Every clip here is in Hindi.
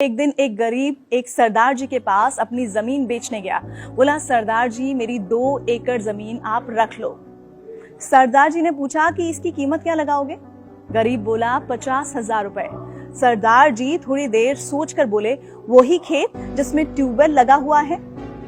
एक दिन एक गरीब एक सरदार जी के पास अपनी जमीन बेचने गया। बोला, सरदार जी मेरी 2 एकड़ जमीन आप रख लो। सरदार जी ने पूछा कि इसकी कीमत क्या लगाओगे? गरीब बोला 50,000 रुपए। सरदार जी थोड़ी देर सोचकर बोले, वही खेत जिसमें ट्यूबवेल लगा हुआ है?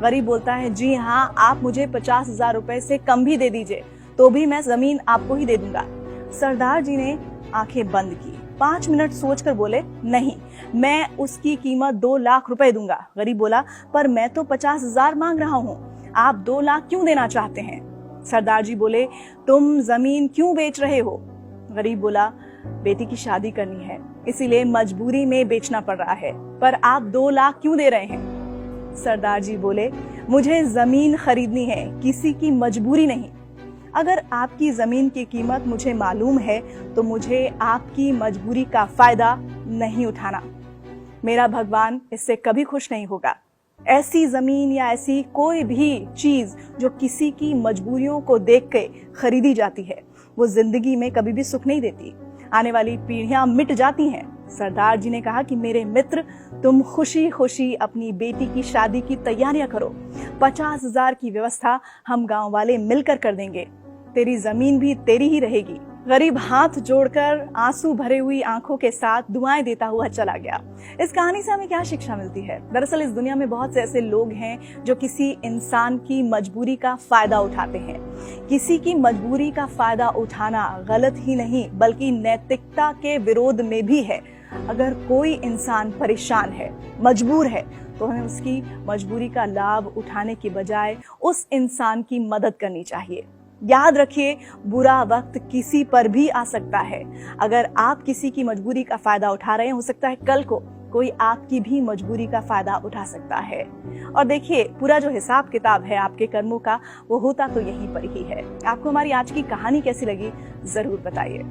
गरीब बोलता है, जी हाँ, आप मुझे 50,000 रुपए से कम भी दे दीजिए तो भी मैं जमीन आपको ही दे दूंगा। सरदार जी ने आंखें बंद की, 5 मिनट सोचकर बोले, नहीं, मैं उसकी कीमत 2 लाख रुपए दूंगा। गरीब बोला, पर मैं तो 50,000 मांग रहा हूँ, आप 2 लाख क्यों देना चाहते हैं? सरदार जी बोले, तुम जमीन क्यों बेच रहे हो? गरीब बोला, बेटी की शादी करनी है, इसीलिए मजबूरी में बेचना पड़ रहा है, पर आप 2 लाख क्यों दे रहे हैं? सरदार जी बोले, मुझे जमीन खरीदनी है, किसी की मजबूरी नहीं। अगर आपकी जमीन की कीमत मुझे मालूम है तो मुझे आपकी मजबूरी का फायदा नहीं उठाना। मेरा भगवान इससे कभी खुश नहीं होगा। ऐसी जमीन या ऐसी कोई भी चीज जो किसी की मजबूरियों को देख के खरीदी जाती है, वो जिंदगी में कभी भी सुख नहीं देती। आने वाली पीढ़ियां मिट जाती हैं। सरदार जी ने कहा कि मेरे मित्र, तुम खुशी खुशी अपनी बेटी की शादी की तैयारियां करो। 50,000 की व्यवस्था हम गांव वाले मिलकर कर देंगे। तेरी जमीन भी तेरी ही रहेगी। गरीब हाथ जोड़कर आंसू भरे हुई आंखों के साथ दुआएं देता हुआ चला गया। इस कहानी से हमें क्या शिक्षा मिलती है? दरअसल इस दुनिया में बहुत से ऐसे लोग हैं जो किसी इंसान की मजबूरी का फायदा उठाते हैं। किसी की मजबूरी का फायदा उठाना गलत ही नहीं बल्कि नैतिकता के विरोध में भी है। अगर कोई इंसान परेशान है, मजबूर है, तो हमें उसकी मजबूरी का लाभ उठाने की बजाय उस इंसान की मदद करनी चाहिए। याद रखिए, बुरा वक्त किसी पर भी आ सकता है। अगर आप किसी की मजबूरी का फायदा उठा रहे हैं, हो सकता है कल को कोई आपकी भी मजबूरी का फायदा उठा सकता है। और देखिए, पूरा जो हिसाब किताब है आपके कर्मों का, वो होता तो यहीं पर ही है। आपको हमारी आज की कहानी कैसी लगी, जरूर बताइए।